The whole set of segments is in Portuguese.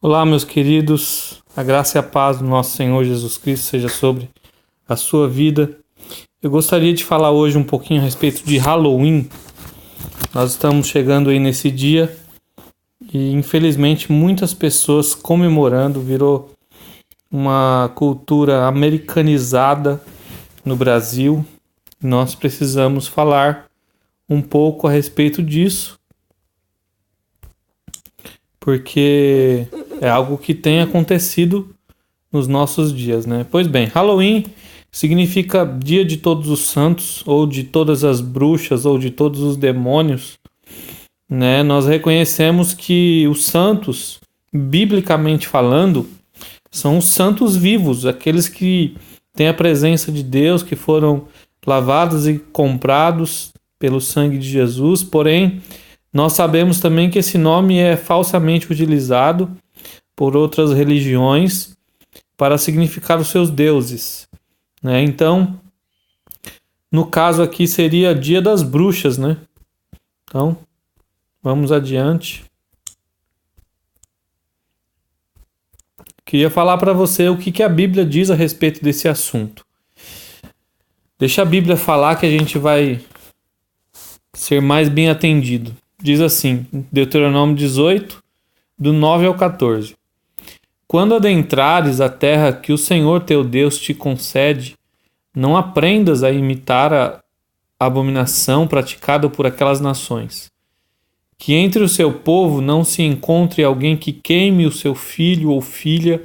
Olá, meus queridos, a graça e a paz do nosso Senhor Jesus Cristo seja sobre a sua vida. Eu gostaria de falar hoje um pouquinho a respeito de Halloween. Nós estamos chegando aí nesse dia e infelizmente muitas pessoas comemorando, virou uma cultura americanizada no Brasil. Nós precisamos falar um pouco a respeito disso, porque é algo que tem acontecido nos nossos dias, né? Pois bem, Halloween significa Dia de Todos os Santos, ou de todas as bruxas, ou de todos os demônios, né? Nós reconhecemos que os santos, biblicamente falando, são os santos vivos, aqueles que têm a presença de Deus, que foram lavados e comprados pelo sangue de Jesus. Porém, nós sabemos também que esse nome é falsamente utilizado por outras religiões para significar os seus deuses, né? Então, no caso aqui seria Dia das Bruxas, né? Então, vamos adiante. Queria falar para você o que a Bíblia diz a respeito desse assunto. Deixa a Bíblia falar que a gente vai ser mais bem atendido. Diz assim, Deuteronômio 18, do 9 ao 14. Quando adentrares a terra que o Senhor teu Deus te concede, não aprendas a imitar a abominação praticada por aquelas nações. Que entre o seu povo não se encontre alguém que queime o seu filho ou filha,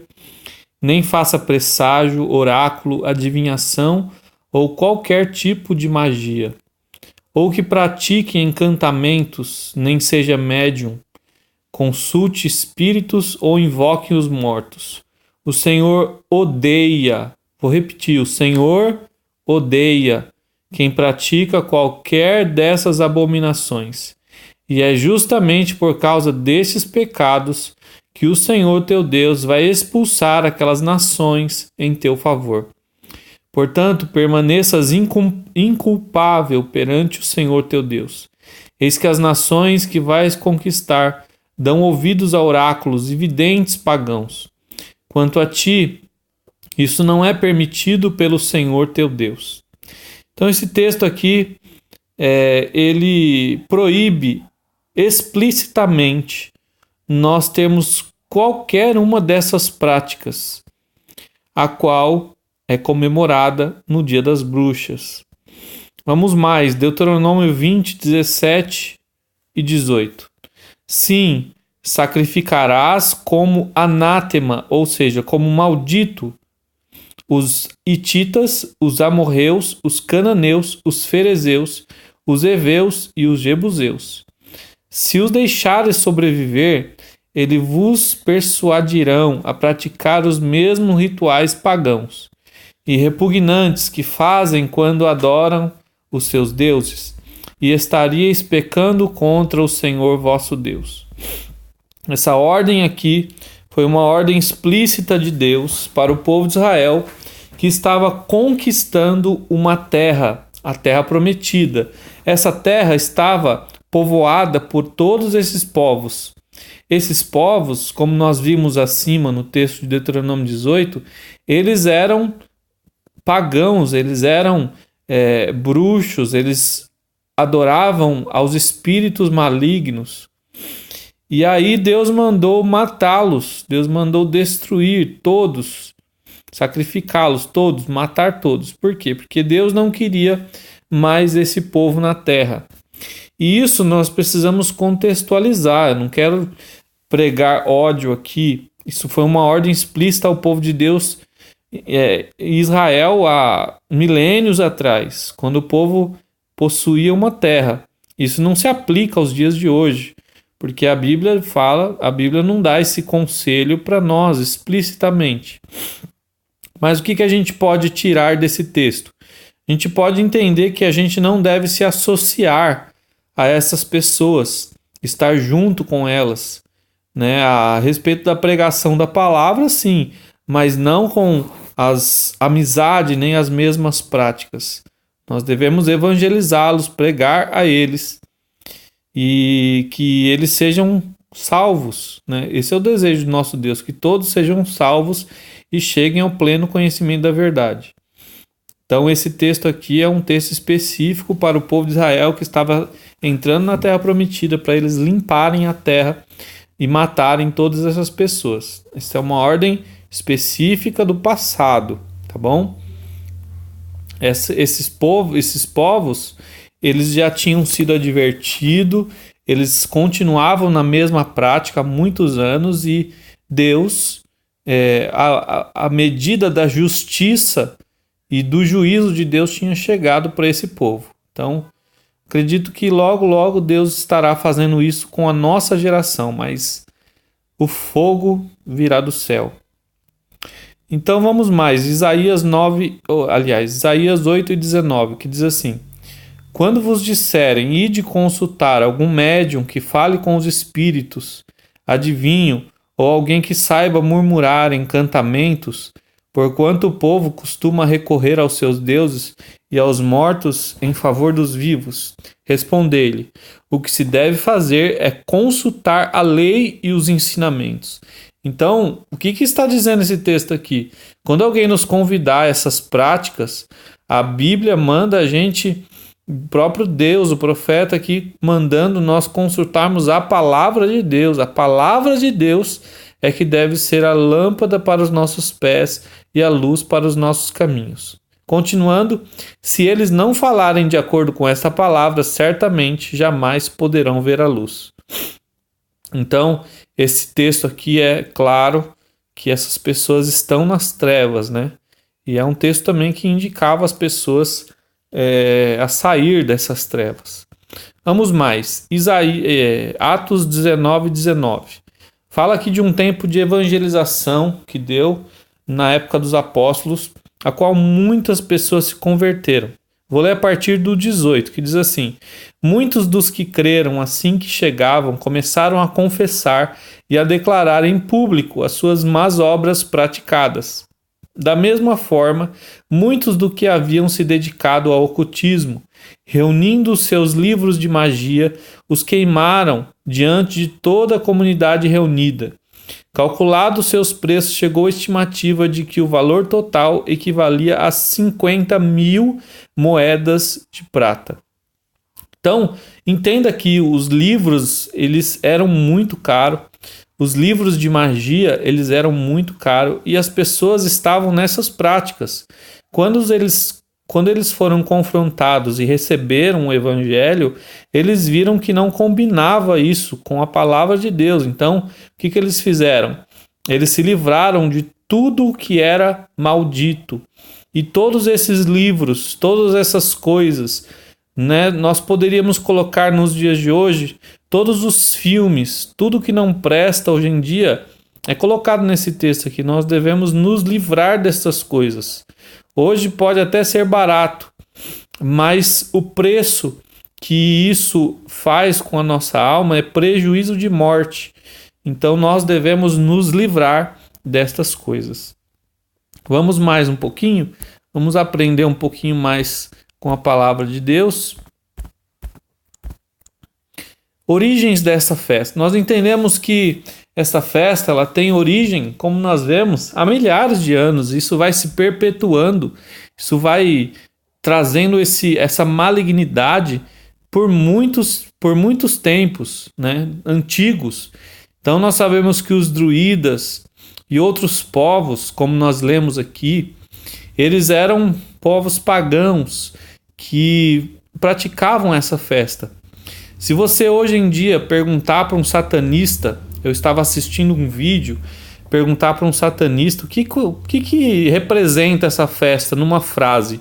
nem faça presságio, oráculo, adivinhação ou qualquer tipo de magia, ou que pratique encantamentos, nem seja médium, consulte espíritos ou invoque os mortos. O Senhor odeia, vou repetir, o Senhor odeia quem pratica qualquer dessas abominações. E é justamente por causa desses pecados que o Senhor teu Deus vai expulsar aquelas nações em teu favor. Portanto, permaneças inculpável perante o Senhor teu Deus. Eis que as nações que vais conquistar dão ouvidos a oráculos e videntes pagãos. Quanto a ti, isso não é permitido pelo Senhor teu Deus. Então esse texto aqui, ele proíbe explicitamente nós termos qualquer uma dessas práticas, a qual é comemorada no Dia das Bruxas. Vamos mais, Deuteronômio 20, 17 e 18. Sim, sacrificarás como anátema, ou seja, como maldito, os hititas, os amorreus, os cananeus, os ferezeus, os heveus e os jebuseus. Se os deixares sobreviver, eles vos persuadirão a praticar os mesmos rituais pagãos e repugnantes que fazem quando adoram os seus deuses, e estaríeis pecando contra o Senhor vosso Deus. Essa ordem aqui foi uma ordem explícita de Deus para o povo de Israel, que estava conquistando uma terra, a terra prometida. Essa terra estava povoada por todos esses povos. Esses povos, como nós vimos acima no texto de Deuteronômio 18, eles eram pagãos, eles eram bruxos, eles adoravam aos espíritos malignos. E aí Deus mandou matá-los, Deus mandou destruir todos, sacrificá-los todos, matar todos. Por quê? Porque Deus não queria mais esse povo na terra. E isso nós precisamos contextualizar. Eu não quero pregar ódio aqui. Isso foi uma ordem explícita ao povo de Deus, Israel, há milênios atrás, quando o povo possuía uma terra. Isso não se aplica aos dias de hoje, porque a Bíblia não dá esse conselho para nós explicitamente. Mas o que a gente pode tirar desse texto? A gente pode entender que a gente não deve se associar a essas pessoas, estar junto com elas, né? A respeito da pregação da palavra, sim, mas não com as amizades nem as mesmas práticas. Nós devemos evangelizá-los, pregar a eles, e que eles sejam salvos, né? Esse é o desejo do nosso Deus, que todos sejam salvos e cheguem ao pleno conhecimento da verdade. Então esse texto aqui é um texto específico para o povo de Israel que estava entrando na terra prometida, para eles limparem a terra e matarem todas essas pessoas. Essa é uma ordem específica do passado, tá bom? Esses povos, eles já tinham sido advertidos, eles continuavam na mesma prática há muitos anos e Deus, a medida da justiça e do juízo de Deus tinha chegado para esse povo. Então, acredito que logo, logo Deus estará fazendo isso com a nossa geração, mas o fogo virá do céu. Então vamos mais, Isaías 8:19, que diz assim: quando vos disserem, ide consultar algum médium que fale com os espíritos, adivinho, ou alguém que saiba murmurar encantamentos, porquanto o povo costuma recorrer aos seus deuses e aos mortos em favor dos vivos, respondei-lhe: o que se deve fazer é consultar a lei e os ensinamentos. Então, o que está dizendo esse texto aqui? Quando alguém nos convidar a essas práticas, a Bíblia manda a gente, o próprio Deus, o profeta aqui, mandando nós consultarmos a palavra de Deus. A palavra de Deus é que deve ser a lâmpada para os nossos pés e a luz para os nossos caminhos. Continuando, se eles não falarem de acordo com esta palavra, certamente jamais poderão ver a luz. Então, esse texto aqui é claro que essas pessoas estão nas trevas, né? E é um texto também que indicava as pessoas a sair dessas trevas. Vamos mais. Atos 19:19. Fala aqui de um tempo de evangelização que deu na época dos apóstolos, a qual muitas pessoas se converteram. Vou ler a partir do 18, que diz assim: muitos dos que creram assim que chegavam começaram a confessar e a declarar em público as suas más obras praticadas. Da mesma forma, muitos do que haviam se dedicado ao ocultismo, reunindo os seus livros de magia, os queimaram diante de toda a comunidade reunida. Calculados seus preços, chegou a estimativa de que o valor total equivalia a 50.000 moedas de prata. Então, entenda que os livros, eles eram muito caros. Os livros de magia, eles eram muito caros e as pessoas estavam nessas práticas. Quando eles foram confrontados e receberam o evangelho, eles viram que não combinava isso com a palavra de Deus. Então, o que eles fizeram? Eles se livraram de tudo o que era maldito. E todos esses livros, todas essas coisas, né, nós poderíamos colocar nos dias de hoje, todos os filmes, tudo que não presta hoje em dia, é colocado nesse texto aqui. Nós devemos nos livrar dessas coisas. Hoje pode até ser barato, mas o preço que isso faz com a nossa alma é prejuízo de morte. Então nós devemos nos livrar destas coisas. Vamos mais um pouquinho? Vamos aprender um pouquinho mais com a palavra de Deus. Origens dessa festa. Nós entendemos que essa festa ela tem origem, como nós vemos, há milhares de anos. Isso vai se perpetuando, isso vai trazendo essa malignidade por muitos tempos, né, antigos. Então nós sabemos que os druidas e outros povos, como nós lemos aqui, eles eram povos pagãos que praticavam essa festa. Se você hoje em dia perguntar para um satanista, eu estava assistindo um vídeo, perguntar para um satanista o que representa essa festa numa frase.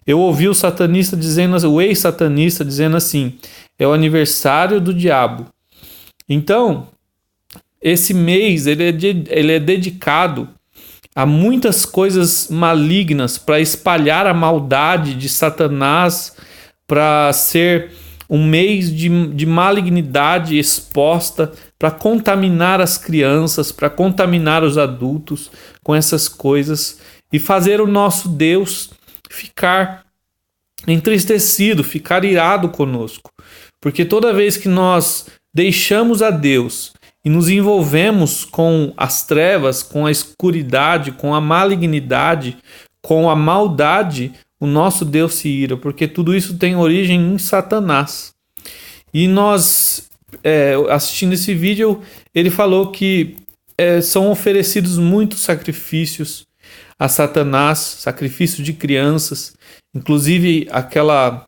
Eu ouvi o satanista dizendo, o ex-satanista dizendo assim: é o aniversário do diabo. Então, esse mês ele é dedicado a muitas coisas malignas para espalhar a maldade de Satanás, para ser um mês de malignidade exposta, para contaminar as crianças, para contaminar os adultos com essas coisas e fazer o nosso Deus ficar entristecido, ficar irado conosco. Porque toda vez que nós deixamos a Deus e nos envolvemos com as trevas, com a escuridade, com a malignidade, com a maldade, o nosso Deus se ira, porque tudo isso tem origem em Satanás. E nós, assistindo esse vídeo, ele falou que são oferecidos muitos sacrifícios a Satanás, sacrifício de crianças, inclusive aquela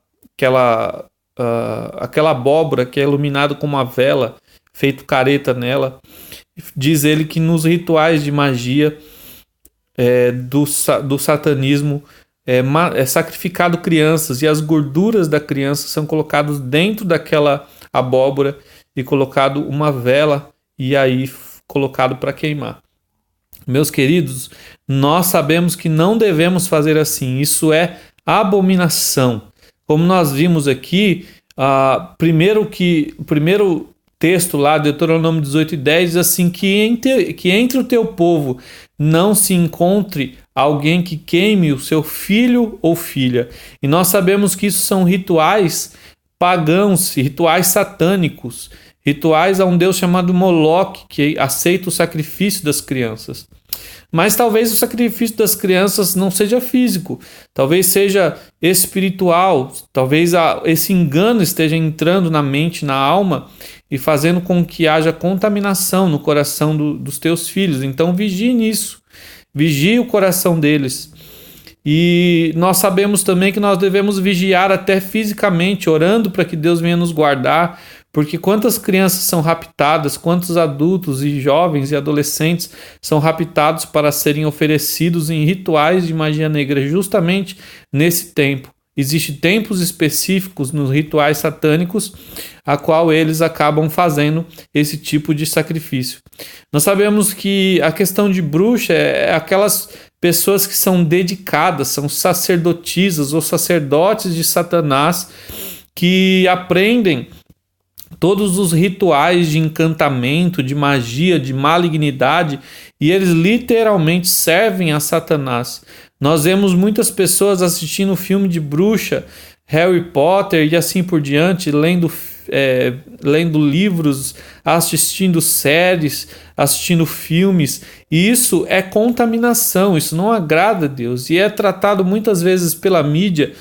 abóbora que é iluminada com uma vela, feito careta nela. Diz ele que nos rituais de magia do satanismo é sacrificado crianças, e as gorduras da criança são colocadas dentro daquela abóbora e colocado uma vela e aí colocado para queimar. Meus queridos, nós sabemos que não devemos fazer assim. Isso é abominação. Como nós vimos aqui, o primeiro texto lá, Deuteronômio 18:10, diz assim, que entre o teu povo não se encontre alguém que queime o seu filho ou filha. E nós sabemos que isso são rituais pagãos, rituais satânicos, rituais a um deus chamado Moloque, que aceita o sacrifício das crianças. Mas talvez o sacrifício das crianças não seja físico, talvez seja espiritual, talvez esse engano esteja entrando na mente, na alma, e fazendo com que haja contaminação no coração dos teus filhos. Então vigie nisso, vigie o coração deles. E nós sabemos também que nós devemos vigiar até fisicamente, orando para que Deus venha nos guardar, porque quantas crianças são raptadas, quantos adultos e jovens e adolescentes são raptados para serem oferecidos em rituais de magia negra justamente nesse tempo. Existem tempos específicos nos rituais satânicos a qual eles acabam fazendo esse tipo de sacrifício. Nós sabemos que a questão de bruxa é aquelas pessoas que são dedicadas, são sacerdotisas ou sacerdotes de Satanás, que aprendem todos os rituais de encantamento, de magia, de malignidade, e eles literalmente servem a Satanás. Nós vemos muitas pessoas assistindo filme de bruxa, Harry Potter e assim por diante, lendo livros, assistindo séries, assistindo filmes, e isso é contaminação, isso não agrada a Deus, e é tratado muitas vezes pela mídia,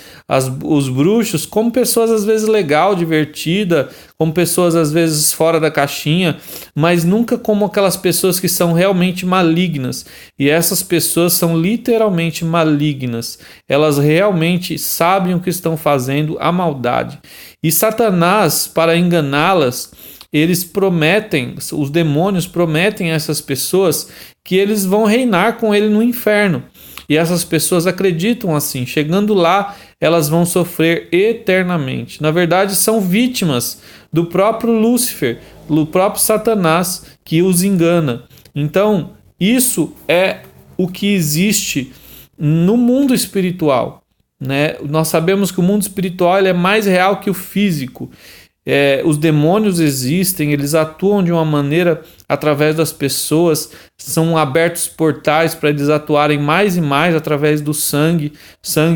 os bruxos, como pessoas às vezes legal, divertida, como pessoas às vezes fora da caixinha, mas nunca como aquelas pessoas que são realmente malignas, e essas pessoas são literalmente malignas, elas realmente sabem o que estão fazendo, a maldade. E Satanás, para enganá-las, eles prometem, os demônios prometem a essas pessoas que eles vão reinar com ele no inferno. E essas pessoas acreditam assim, chegando lá, elas vão sofrer eternamente. Na verdade, são vítimas do próprio Lúcifer, do próprio Satanás, que os engana. Então, isso é o que existe no mundo espiritual, né? Nós sabemos que o mundo espiritual ele é mais real que o físico. Os demônios existem, eles atuam de uma maneira através das pessoas, são abertos portais para eles atuarem mais e mais através do sangue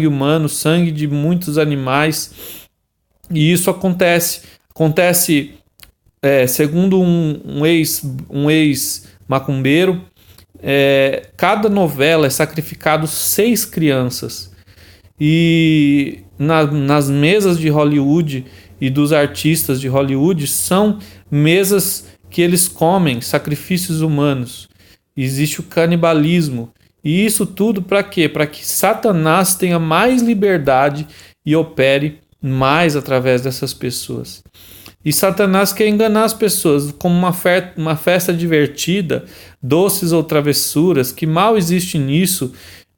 humano, sangue de muitos animais, e isso acontece segundo um ex-macumbeiro, cada novela é sacrificado 6 crianças, e nas mesas de Hollywood e dos artistas de Hollywood são mesas que eles comem sacrifícios humanos. Existe o canibalismo. E isso tudo para quê? Para que Satanás tenha mais liberdade e opere mais através dessas pessoas. E Satanás quer enganar as pessoas como uma festa divertida, doces ou travessuras, que mal existe nisso.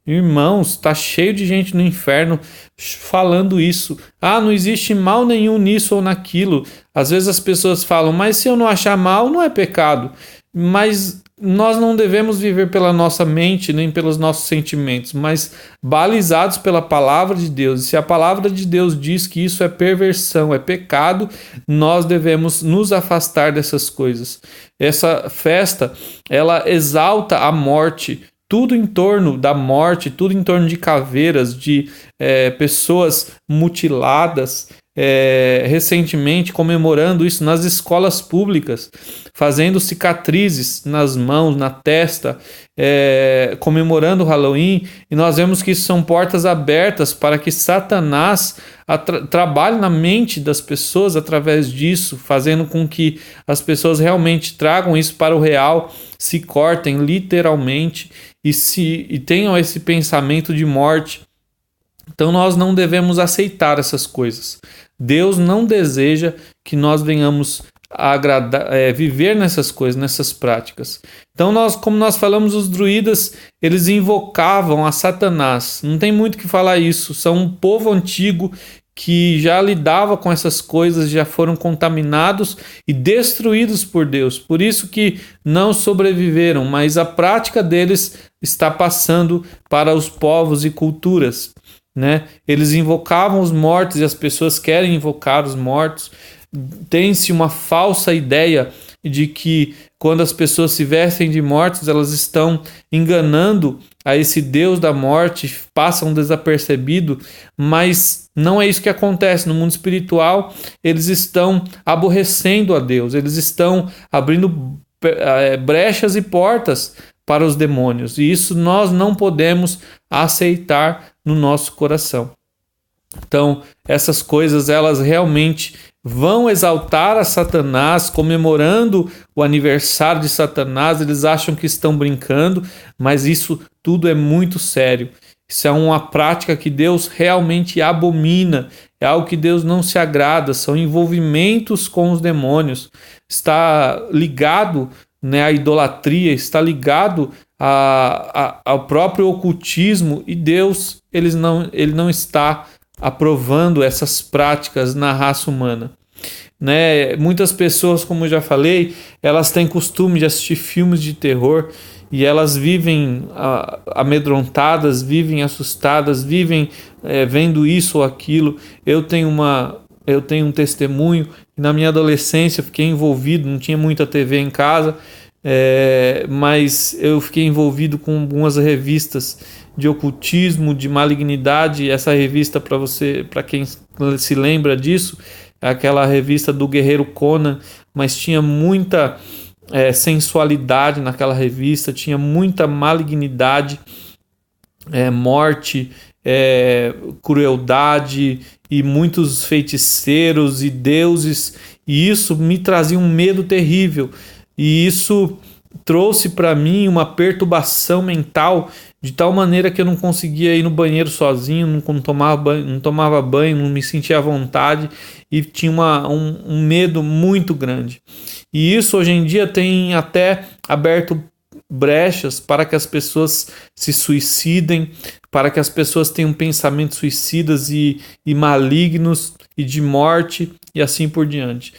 Irmãos, está cheio de gente no inferno falando isso. Não existe mal nenhum nisso ou naquilo. Às vezes as pessoas falam, mas se eu não achar mal, não é pecado. Mas nós não devemos viver pela nossa mente, nem pelos nossos sentimentos, mas balizados pela palavra de Deus. E se a palavra de Deus diz que isso é perversão, é pecado, nós devemos nos afastar dessas coisas. Essa festa, ela exalta a morte, tudo em torno da morte, tudo em torno de caveiras, de pessoas mutiladas, recentemente comemorando isso nas escolas públicas, fazendo cicatrizes nas mãos, na testa, comemorando o Halloween, e nós vemos que isso são portas abertas para que Satanás trabalhe na mente das pessoas através disso, fazendo com que as pessoas realmente tragam isso para o real, se cortem literalmente e tenham esse pensamento de morte. Então nós não devemos aceitar essas coisas. Deus não deseja que nós venhamos viver nessas coisas, nessas práticas. Então como nós falamos, os druidas, eles invocavam a Satanás. Não tem muito o que falar isso. São um povo antigo que já lidava com essas coisas, já foram contaminados e destruídos por Deus. Por isso que não sobreviveram, mas a prática deles está passando para os povos e culturas, né? Eles invocavam os mortos e as pessoas querem invocar os mortos. Tem-se uma falsa ideia de que quando as pessoas se vestem de mortos, elas estão enganando a esse Deus da morte, passam desapercebido, mas não é isso que acontece. No mundo espiritual, eles estão aborrecendo a Deus, eles estão abrindo brechas e portas para os demônios, e isso nós não podemos aceitar no nosso coração. Então, essas coisas, elas realmente vão exaltar a Satanás, comemorando o aniversário de Satanás. Eles acham que estão brincando, mas isso tudo é muito sério. Isso é uma prática que Deus realmente abomina, é algo que Deus não se agrada, são envolvimentos com os demônios. Está ligado, né, à idolatria, está ligado ao próprio ocultismo, e Deus ele não está aprovando essas práticas na raça humana, né? Muitas pessoas, como eu já falei, elas têm costume de assistir filmes de terror e elas vivem amedrontadas, vivem assustadas, vivem vendo isso ou aquilo. Eu tenho um testemunho. Na minha adolescência eu fiquei envolvido, não tinha muita TV em casa, mas eu fiquei envolvido com algumas revistas de ocultismo, de malignidade. Essa revista, para quem se lembra disso, é aquela revista do Guerreiro Conan, mas tinha muita sensualidade naquela revista, tinha muita malignidade, morte, crueldade e muitos feiticeiros e deuses, e isso me trazia um medo terrível, e isso trouxe para mim uma perturbação mental de tal maneira que eu não conseguia ir no banheiro sozinho, não tomava banho, não me sentia à vontade e tinha um medo muito grande. E isso hoje em dia tem até aberto brechas para que as pessoas se suicidem, para que as pessoas tenham pensamentos suicidas e malignos e de morte e assim por diante.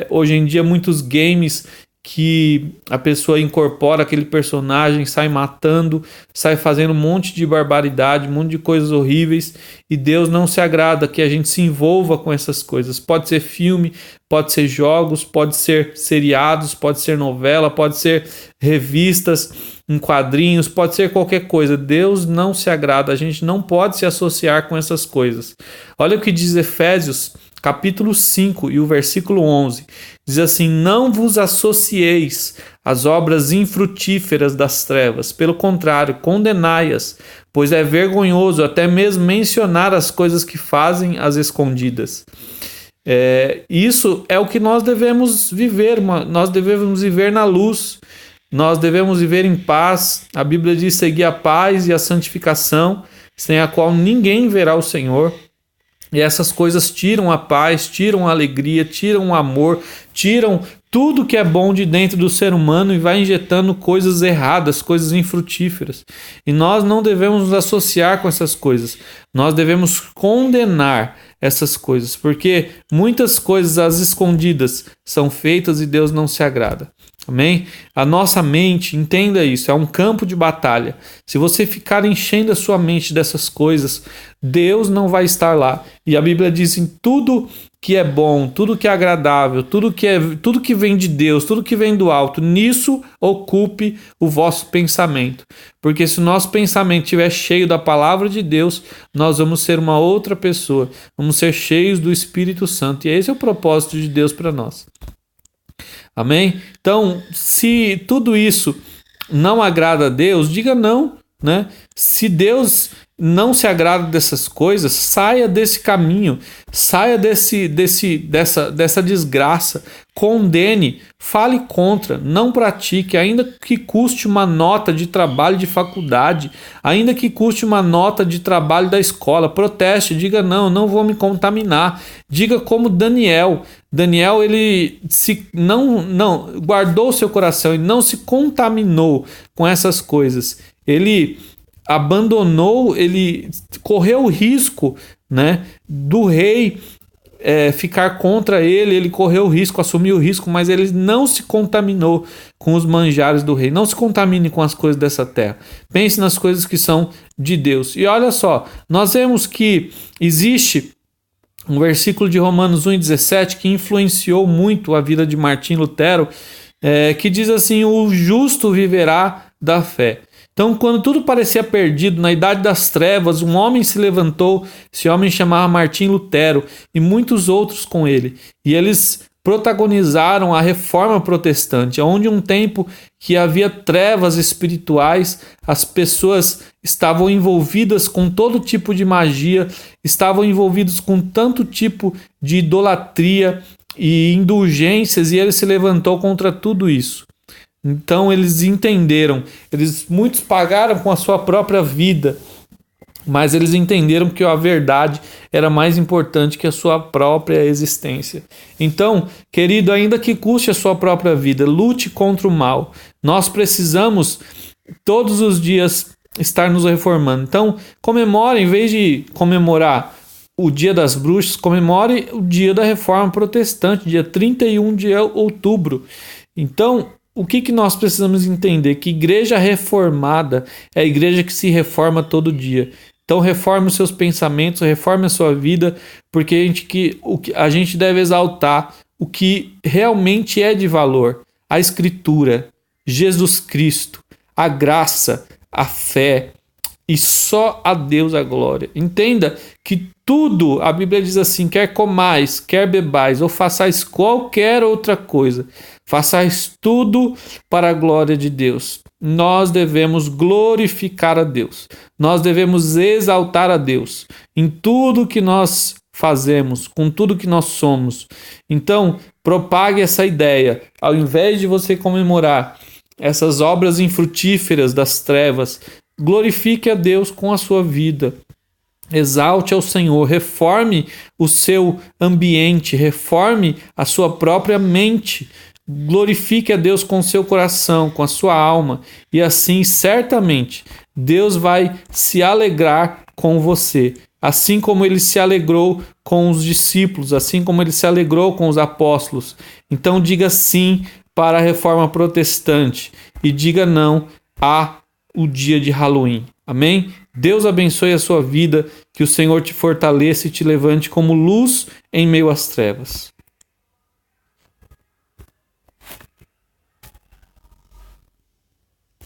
Hoje em dia muitos games que a pessoa incorpora aquele personagem, sai matando, sai fazendo um monte de barbaridade, um monte de coisas horríveis, e Deus não se agrada que a gente se envolva com essas coisas. Pode ser filme, pode ser jogos, pode ser seriados, pode ser novela, pode ser revistas em quadrinhos, pode ser qualquer coisa. Deus não se agrada, a gente não pode se associar com essas coisas. Olha o que diz Efésios capítulo 5 e o versículo 11, diz assim: não vos associeis às obras infrutíferas das trevas, pelo contrário, condenai-as, pois é vergonhoso até mesmo mencionar as coisas que fazem às escondidas. Isso é o que nós devemos viver, nós devemos viver na luz, nós devemos viver em paz. A Bíblia diz: seguir a paz e a santificação, sem a qual ninguém verá o Senhor. E essas coisas tiram a paz, tiram a alegria, tiram o amor, tiram tudo que é bom de dentro do ser humano e vai injetando coisas erradas, coisas infrutíferas. E nós não devemos nos associar com essas coisas. Nós devemos condenar essas coisas, porque muitas coisas às escondidas são feitas e Deus não se agrada. Amém? A nossa mente, entenda isso, é um campo de batalha. Se você ficar enchendo a sua mente dessas coisas, Deus não vai estar lá. E a Bíblia diz em tudo que é bom, tudo que é agradável, tudo que vem de Deus, tudo que vem do alto, nisso ocupe o vosso pensamento. Porque se o nosso pensamento estiver cheio da palavra de Deus, nós vamos ser uma outra pessoa, vamos ser cheios do Espírito Santo. E esse é o propósito de Deus para nós. Amém? Então, se tudo isso não agrada a Deus, diga não, né? Se Deus não se agrada dessas coisas, saia desse caminho, saia dessa desgraça, condene, fale contra, não pratique, ainda que custe uma nota de trabalho de faculdade, ainda que custe uma nota de trabalho da escola, proteste, diga não vou me contaminar, diga como Daniel, ele não guardou seu coração e não se contaminou com essas coisas, ele abandonou, ele correu o risco, né, do rei ficar contra ele correu o risco, assumiu o risco, mas ele não se contaminou com os manjares do rei. Não se contamine com as coisas dessa terra. Pense nas coisas que são de Deus. E olha só, nós vemos que existe um versículo de Romanos 1,17 que influenciou muito a vida de Martim Lutero, que diz assim: o justo viverá da fé. Então, quando tudo parecia perdido, na idade das trevas, um homem se levantou, esse homem chamava Martim Lutero, e muitos outros com ele. E eles protagonizaram a Reforma Protestante, onde um tempo que havia trevas espirituais, as pessoas estavam envolvidas com todo tipo de magia, estavam envolvidos com tanto tipo de idolatria e indulgências, e ele se levantou contra tudo isso. Então eles entenderam, muitos pagaram com a sua própria vida, mas eles entenderam que a verdade era mais importante que a sua própria existência. Então, querido, ainda que custe a sua própria vida, lute contra o mal. Nós precisamos todos os dias estar nos reformando. Então, comemore, em vez de comemorar o Dia das Bruxas, comemore o Dia da Reforma Protestante, dia 31 de outubro. Então, o que nós precisamos entender? Que igreja reformada é a igreja que se reforma todo dia. Então reforme os seus pensamentos, reforme a sua vida, porque a gente deve exaltar o que realmente é de valor. A Escritura, Jesus Cristo, a graça, a fé, e só a Deus a glória. Entenda que tudo, a Bíblia diz assim, quer comais, quer bebais, ou façais qualquer outra coisa, façais tudo para a glória de Deus. Nós devemos glorificar a Deus. Nós devemos exaltar a Deus em tudo que nós fazemos, com tudo que nós somos. Então, propague essa ideia. Ao invés de você comemorar essas obras infrutíferas das trevas, glorifique a Deus com a sua vida. Exalte ao Senhor, reforme o seu ambiente, reforme a sua própria mente. Glorifique a Deus com o seu coração, com a sua alma, e assim certamente Deus vai se alegrar com você, assim como ele se alegrou com os discípulos, assim como ele se alegrou com os apóstolos. Então diga sim para a reforma protestante e diga não ao dia de Halloween. Amém? Deus abençoe a sua vida, que o Senhor te fortaleça e te levante como luz em meio às trevas.